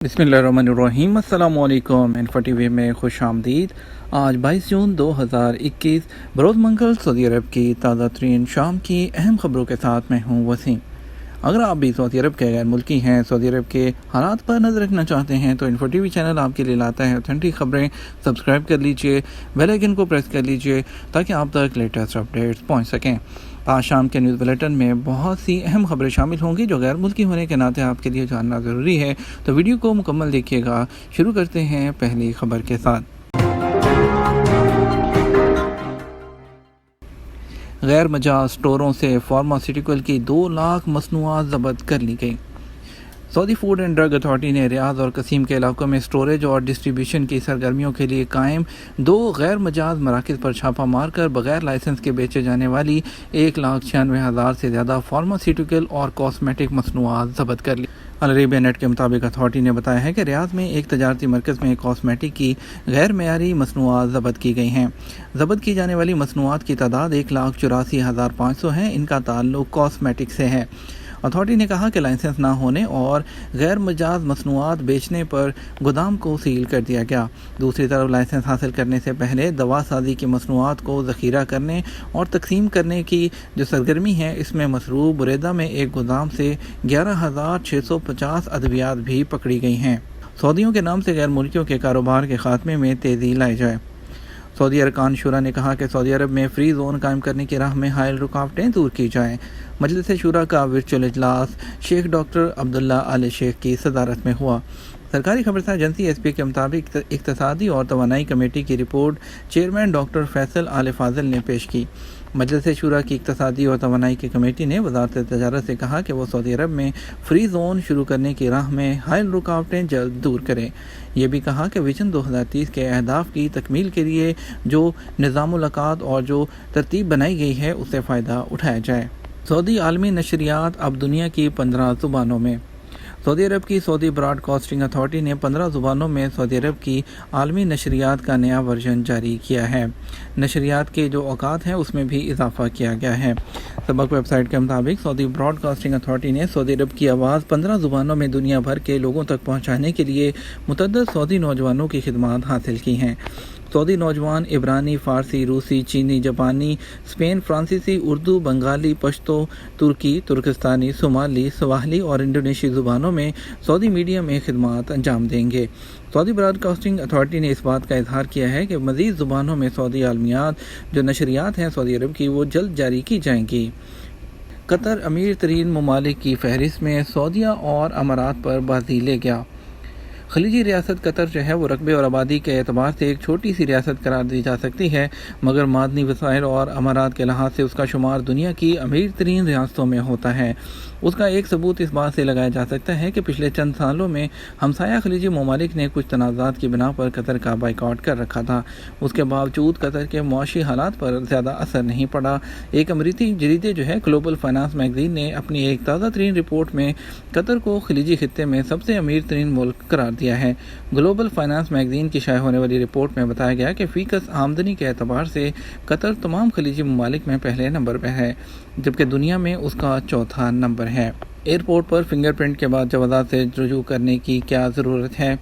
बिस्मिल्लाहिर्रहमानिर्रहीम। अस्सलामुअलैकुम। इन्फो में खुश आमदीद। आज 22 जून 2021 बरोज़ मंगल सऊदी अरब की ताज़ा तरीन शाम की अहम खबरों के साथ मैं हूँ वसीम। अगर आप भी सऊदी अरब के गैर मुल्की हैं, सऊदी अरब के हालात पर नज़र रखना चाहते हैं तो इन्फो चैनल आपके लिए लाता है ऑथेंटिक खबरें। सब्सक्राइब कर लीजिए, बेल आइकन को प्रेस कर लीजिए ताकि आप तक लेटेस्ट अपडेट्स पहुँच सकें। आज शाम के न्यूज़ बुलेटिन में बहुत सी अहम खबरें शामिल होंगी जो गैर मुल्की होने के नाते आपके लिए जानना ज़रूरी है, तो वीडियो को मुकम्मल देखिएगा। शुरू करते हैं पहली खबर के साथ। गैर मजाज स्टोरों से फार्मास्यूटिकल की 2 लाख मसनूआत ज़ब्त कर ली गई। Saudi food and drug authority ने रियाद और कसीम के इलाकों में स्टोरेज और डिस्ट्रीब्यूशन की सरगर्मियों के लिए कायम 2 गैर मजाज मराकज़ पर छापा मारकर बगैर लाइसेंस के बेचे जाने वाली 1,96,000 से ज़्यादा फार्मास्यूटिकल और कॉस्मेटिक मसनूआत ज़ब्त कर ली। अल अरेबिया नेट के मुताबिक अथॉरिटी ने बताया है कि रियाद में एक तजारती मरकज़ में कॉस्मेटिक की गैर मेयारी मसनूआत ज़ब्त की गई हैं। ज़ब्त की जाने वाली मसनूआत की तादाद 1,84,500 है। इनका ताल्लुक कॉस्मेटिक से है। अथॉरिटी ने कहा कि लाइसेंस ना होने और गैर मजाज मसनूआत बेचने पर गोदाम को सील कर दिया गया। दूसरी तरफ लाइसेंस हासिल करने से पहले दवा साजी की मसनूआत को ज़ख़ीरा करने और तकसीम करने की जो सरगर्मी है, इसमें मसरूफ़ बुरेदा में एक गोदाम से 11,650 अद्वियात भी पकड़ी गई हैं। सऊदियों के नाम से गैर मुल्कियों के कारोबार के खात्मे में तेज़ी लाई जाए। सऊदी अरकान शुरा ने कहा कि सऊदी अरब में फ्री जोन कायम करने की राह में हायल रुकावटें दूर की जाएँ। मजलिस शुरा का वर्चुअल इजलास शेख डॉक्टर अब्दुल्ला आल शेख की सदारत में हुआ। सरकारी खबरसार एजेंसी एसपी के मुताबिक इक़्तिसादी और तवानाई कमेटी की रिपोर्ट चेयरमैन डॉक्टर फैसल आल फाजिल ने पेश की। मजलिस शुरा की इक़्तिसादी और तवानाई की कमेटी ने वज़ारत तजारत से कहा कि वो सऊदी अरब में फ्री जोन शुरू करने की राह में हायल रुकावटें जल्द दूर करें। यह भी कहा कि विजन 2030 के अहदाफ की तकमील के लिए जो निज़ामुल-अक़ाद और जो तरतीब बनाई गई है उससे फ़ायदा उठाया जाए। सऊदी आलमी नशरियात अब दुनिया की 15 ज़ुबानों में। सऊदी अरब की सऊदी ब्रॉडकास्टिंग अथॉरिटी ने 15 ज़ुबानों में सऊदी अरब की आलमी नशरियात का नया वर्जन जारी किया है। नशरियात के जो औकात हैं उसमें भी इजाफा किया गया है। सबक वेबसाइट के मुताबिक सऊदी ब्रॉडकास्टिंग अथॉरिटी ने सऊदी अरब की आवाज़ 15 ज़ुबानों में दुनिया भर के लोगों तक पहुँचाने के लिए मुतअद्दिद सऊदी नौजवानों की खिदमत हासिल की हैं। सऊदी नौजवान इब्रानी, फ़ारसी, रूसी, चीनी, जापानी, स्पेन, फ्रांसीसी, उर्दू, बंगाली, पश्तो, तुर्की, तुर्किस्तानी, सोमाली, सवाहली और इंडोनेशियाई ज़ुबानों में सऊदी मीडिया में खिदमत अंजाम देंगे। सऊदी ब्रॉडकास्टिंग अथॉरिटी ने इस बात का इजहार किया है कि मज़ीद ज़ुबानों में सऊदी आलमियात जो नशरियात हैं सऊदी अरब की वो जल्द जारी की जाएंगी। कतर अमीर तरीन ममालिक की फहरिस्त में सऊदीया और अमारात पर बाजी ले गया। खलीजी रियासत कतर जो है वो रकबे और आबादी के एतबार से एक छोटी सी रियासत करार दी जा सकती है, मगर मादनी वसाइल और अमारात के लिहाज से उसका शुमार दुनिया की अमीर तरीन रियासतों में होता है। उसका एक सबूत इस बात से लगाया जा सकता है कि पिछले चंद सालों में हमसाया खलीजी ममालिक ने कुछ तनाज़ात की बिना पर कतर का बाइकआउट कर रखा था। उसके बावजूद कतर के मुआशी हालात पर ज़्यादा असर नहीं पड़ा। एक अमरीकी जरीदे जो है ग्लोबल फाइनेंस मैगज़ीन ने अपनी एक ताज़ा तरीन रिपोर्ट में कतर को खलीजी खित्ते में सबसे अमीर तरीन मुल्क करार दिया है। ग्लोबल फाइनेंस मैगज़ीन की शाया होने वाली रिपोर्ट में बताया गया कि फ़ीकस आमदनी के एतबार से कतर तमाम खलीजी ममालिक में पहले नंबर पर है, जबकि दुनिया में उसका चौथा नंबर है। एयरपोर्ट पर फिंगरप्रिंट के बाद जवाज़ात से रुजू करने की क्या ज़रूरत है?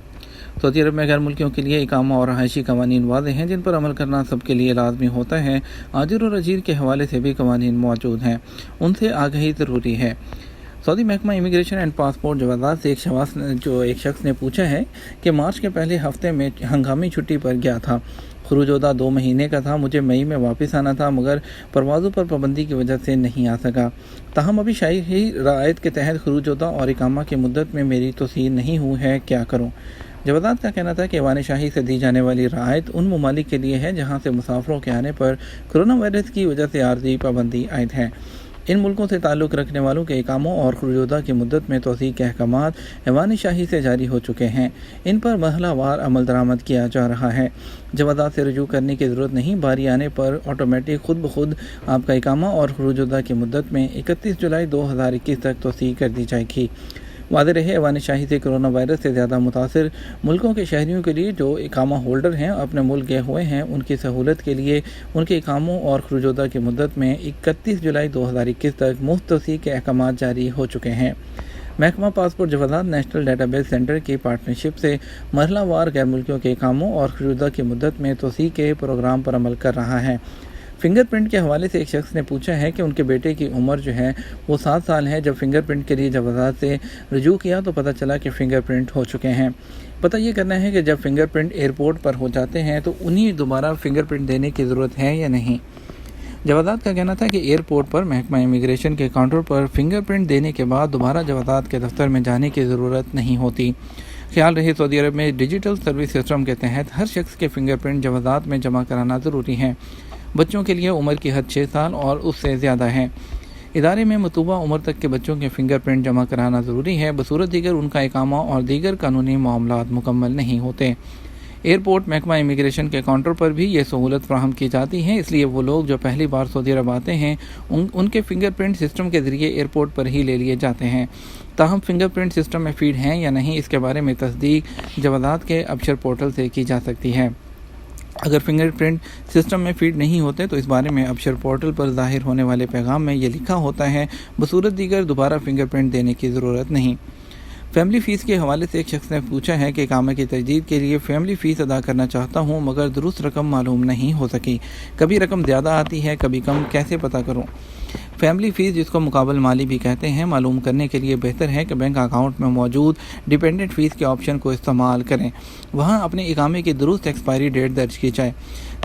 सऊदी अरब में गैर मुल्कियों के लिए इकामा और रहायशी कवानीन वाज़ेह हैं जिन पर अमल करना सबके लिए लाजमी होता है। आजिर और अजीर के हवाले से भी कवानीन मौजूद हैं, उनसे आगाही ज़रूरी है। सऊदी महकमा इमिग्रेशन एंड पासपोर्ट जवाज़ात से एक शख्स ने पूछा है कि मार्च के पहले हफ्ते में हंगामी छुट्टी पर गया था। खुरूजोदा 2 महीने का था। मुझे मई में वापस आना था, मगर परवाज़ों पर पाबंदी की वजह से नहीं आ सका। ताहम अभी शाही रायत के तहत खुरूजोदा और इकामा की मुद्दत में मेरी तोसीर नहीं हुई है, क्या करूँ? जवाज़ात का कहना था कि ऐवान शाही से दी जाने वाली रायत उन ममालिक के लिए है जहाँ से मुसाफिरों के आने पर कोरोना वायरस की वजह से आर्जी पाबंदी आयद है। इन मुल्कों से ताल्लुक़ रखने वालों के इकामों और खुरूजोदा की मुद्दत में तोसी के अहकामात ऐवान शाही से जारी हो चुके हैं। इन पर महलावार अमल दरामद किया जा रहा है। जवाज़ात से रुजू करने की ज़रूरत नहीं, बारी आने पर ऑटोमेटिक खुद ब खुद आपका इकामा और खुरूजोदा की मुद्दत में 31 जुलाई 2021 तक तोसी कर दी जाएगी। वाज़ेह रहे ऐवान शाही से कोरोना वायरस से ज़्यादा मुतासिर मुल्कों के शहरियों के लिए जो इकामा होल्डर हैं अपने मुल्क गए हुए हैं, उनकी सहूलत के लिए उनके इकामों और खुरूजोदा की मुद्दत में 31 जुलाई 2021 तक मुफ्त तोसी के अहकाम जारी हो चुके हैं। महकमा पासपोर्ट जवाज़ात नेशनल डेटाबेस सेंटर की पार्टनरशिप से मरहला वार गैर मुल्कियों के कामों और खरीदा की मुद्दत में तोसी के प्रोग्राम पर अमल कर रहा है। फिंगरप्रिंट के हवाले से एक शख्स ने पूछा है कि उनके बेटे की उम्र जो है वो 7 साल है। जब फिंगरप्रिंट के लिए जवाज़ात से रजू किया तो पता चला कि फ़िंगरप्रिंट हो चुके हैं। पता ये करना है कि जब फिंगरप्रिंट एयरपोर्ट पर हो जाते हैं तो उन्हें दोबारा फिंगरप्रिंट देने की ज़रूरत है या नहीं। जवाज़ात का कहना था कि एयरपोर्ट पर महकमा इमिग्रेशन के काउंटर पर फिंगरप्रिंट देने के बाद दोबारा जवाज़ात के दफ्तर में जाने की ज़रूरत नहीं होती। ख्याल रहे सऊदी अरब में डिजिटल सर्विस सिस्टम के तहत हर शख्स के फिंगरप्रिंट जवाज़ात में जमा कराना ज़रूरी है। बच्चों के लिए उम्र की हद 6 साल और उससे ज़्यादा है। इदारे में मतलूबा उम्र तक के बच्चों के फिंगरप्रिंट जमा कराना ज़रूरी है, बसूरत दीगर उनका इकामा और दीगर कानूनी मामलात मुकम्मल नहीं होते। एयरपोर्ट महकमा इमिग्रेशन के काउंटर पर भी ये सहूलत फ्राहम की जाती है, इसलिए वो लोग जो पहली बार सऊदी अरब आते हैं उनके फिंगरप्रिंट सिस्टम के ज़रिए एयरपोर्ट पर ही ले लिए जाते हैं। ताहम फिंगरप्रिंट सिस्टम में फीड हैं या नहीं इसके बारे में तस्दीक जवाज़ात के अबशर पोर्टल से की जा सकती है। अगर फिंगरप्रिंट सिस्टम में फीड नहीं होते तो इस बारे में अबशर पोर्टल पर ज़ाहिर होने वाले पैगाम में ये लिखा होता है, बसूरत दीगर दोबारा फिंगरप्रिंट देने की ज़रूरत नहीं। फैमिली फ़ीस के हवाले से एक शख्स ने पूछा है कि इकामे की तजदीद के लिए फैमिली फ़ीस अदा करना चाहता हूँ मगर दुरुस्त रकम मालूम नहीं हो सकी। कभी रकम ज़्यादा आती है, कभी कम, कैसे पता करूँ। फैमिली फ़ीस, जिसको मुकाबल माली भी कहते हैं, मालूम करने के लिए बेहतर है कि बैंक अकाउंट में मौजूद डिपेंडेंट फ़ीस के ऑप्शन को इस्तेमाल करें। वहाँ अपने इकामे की दुरुस्त एक्सपायरी डेट दर्ज की जाए।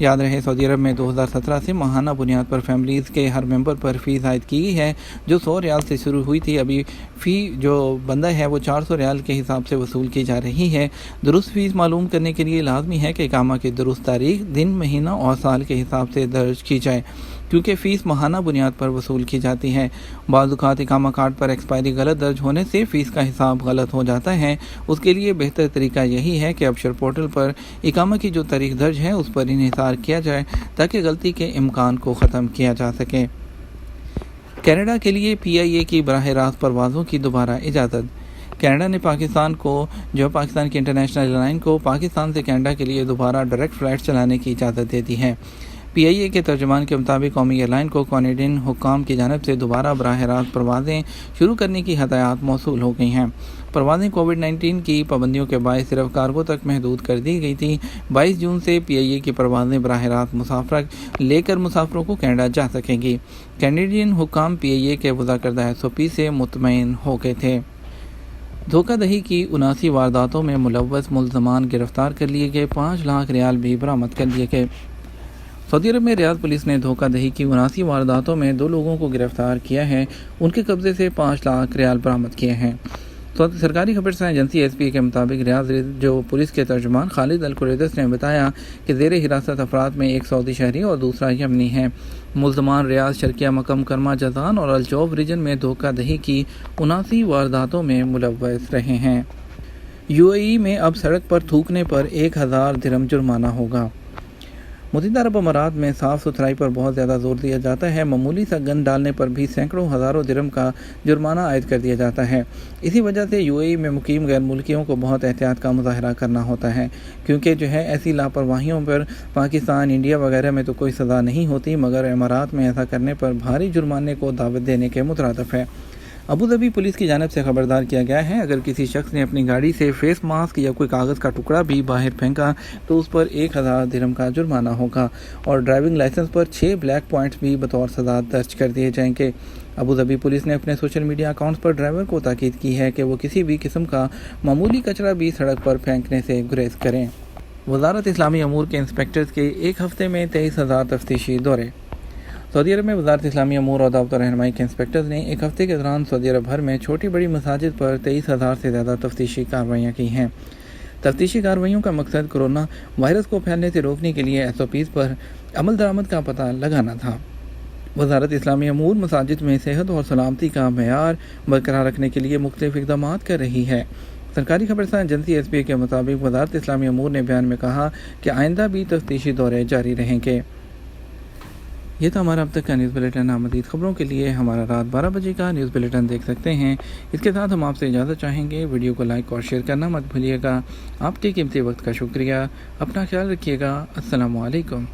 याद रहे सऊदी अरब में 2017 से माहाना बुनियाद पर फैमिलीज़ के हर मेंबर पर फ़ीस आयद की गई है, जो 100 रियाल से शुरू हुई थी। अभी फ़ी जो बंदा है वो 400 रियाल के हिसाब से वसूल की जा रही है। दुरुस्त फ़ीस मालूम करने के लिए लाजमी है कि इकामा की दुरुस्त तारीख, दिन, महीना और साल के हिसाब से दर्ज की जाए, क्योंकि फ़ीस माहाना बुनियाद पर वसूल की जाती है। बाज़ औक़ात इकामा कार्ड पर एक्सपायरी गलत दर्ज होने से फ़ीस का हिसाब गलत हो जाता है। उसके लिए बेहतर तरीका यही है कि अबशर पोर्टल पर इकामा की जो तारीख दर्ज है उस पर इन्हिसार किया जाए ताकि गलती के इम्कान को ख़त्म किया जा सके। कनाडा के लिए PIA की बराह रास्त परवाज़ों की दोबारा इजाज़त। कनाडा ने पाकिस्तान की इंटरनेशनल एयरलाइन को पाकिस्तान से कनाडा के लिए दोबारा डायरेक्ट फ़्लाइट चलाने की इजाज़त दे दी है। PIA के तर्जुमान के मुताबिक कौमी एयरलाइन को कैनेडियन हुक्काम की जानिब से दोबारा बराह रास्त परवाज़ें शुरू करने की हदायत मौसूल हो गई हैं। परवाज़ें कोविड-19 की पाबंदियों के बायस सिर्फ कार्गो तक महदूद कर दी गई थी। 22 जून से PIA की परवाज़ें बराह रास्त मुसाफरत लेकर मुसाफरों को कनाडा जा सकेंगी। कैनेडियन हुक्काम PIA के वज़ा करदा SOP से मुतमईन हो गए थे। धोखाधड़ी की 79 वारदातों में मुलव्वस मुल्ज़मान गिरफ्तार कर लिए गए। 5 लाख रियाल भी बरामद कर लिए गए। सऊदी अरब में रियाद पुलिस ने धोखाधड़ी की 79 वारदातों में 2 लोगों को गिरफ्तार किया है। उनके कब्जे से 5 लाख रियाल बरामद किए हैं। सरकारी खबरसां एजेंसी SPA के मुताबिक रियाद जो पुलिस के तर्जुमान खालिद अल-कुरैदस ने बताया कि ज़ेर हिरासत अफराद में एक सऊदी शहरी और दूसरा यमनी है। मुल्ज़मान रियाद, शर्किया, मकम, कर्मा, जज़ान और अलजौफ रीजन में धोखाधड़ी की 79 वारदातों में मुलव्वस रहे हैं। UAE में अब सड़क पर थूकने पर 1000 दिरहम जुर्माना होगा। मुत्तहिदा अरब अमारात में साफ़ सुथराई पर बहुत ज़्यादा जोर दिया जाता है। मामूली सा गंद डालने पर भी सैकड़ों हज़ारों दिरहम का जुर्माना आयद कर दिया जाता है। इसी वजह से UAE में मुकीम गैर मुल्कियों को बहुत एहतियात का मुजाहरा करना होता है, क्योंकि जो है ऐसी लापरवाहियों पर पाकिस्तान, इंडिया वगैरह में तो कोई सज़ा नहीं होती, मगर अमारात में ऐसा करने पर भारी जुर्माने को दावत देने के मुतरादिफ है। अबू धाबी पुलिस की जानिब से खबरदार किया गया है, अगर किसी शख्स ने अपनी गाड़ी से फेस मास्क या कोई कागज़ का टुकड़ा भी बाहर फेंका तो उस पर 1000 दिरहम का जुर्माना होगा और ड्राइविंग लाइसेंस पर 6 ब्लैक पॉइंट्स भी बतौर सज़ा दर्ज कर दिए जाएंगे। अबू धाबी पुलिस ने अपने सोशल मीडिया अकाउंट्स पर ड्राइवर को ताकीद की है कि वो किसी भी किस्म का मामूली कचरा भी सड़क पर फेंकने से गुरेज करें। वज़ारत इस्लामी अमूर के इंस्पेक्टर्स के एक हफ़्ते में 23,000 तफ्तीशी दौरे। सऊदी अरब में वज़ारत इस्लामी अमूर और दावत रहनुमाई के इंस्पेक्टर्स ने एक हफ़्ते के दौरान सऊदी अरब भर में छोटी बड़ी मसाजिद पर 23,000 से ज़्यादा तफ्तीशी कार्रवाइयाँ की हैं। तफ्तीशी कार्रवाइयों का मकसद कोरोना वायरस को फैलने से रोकने के लिए SOPs पर अमल दरामद का पता लगाना था। वज़ारत इस्लामी अमूर मसाजिद में सेहत और सलामती का मेयार बरकरार रखने के लिए मुख्तलिफ इक़दाम कर रही है। सरकारी खबरसां एजेंसी SPA के मुताबिक वज़ारत इस्लामी अमूर ने बयान में कहा कि आइंदा भी तफ्तीशी दौरे जारी रहेंगे। ये तो हमारा अब तक का न्यूज़ बुलेटिन। मज़ीद खबरों के लिए हमारा रात 12 बजे का न्यूज़ बुलेटिन देख सकते हैं। इसके साथ हम आपसे इजाज़त चाहेंगे। वीडियो को लाइक और शेयर करना मत भूलिएगा। आपके कीमती वक्त का शुक्रिया। अपना ख्याल रखिएगा। अस्सलामु अलैकुम।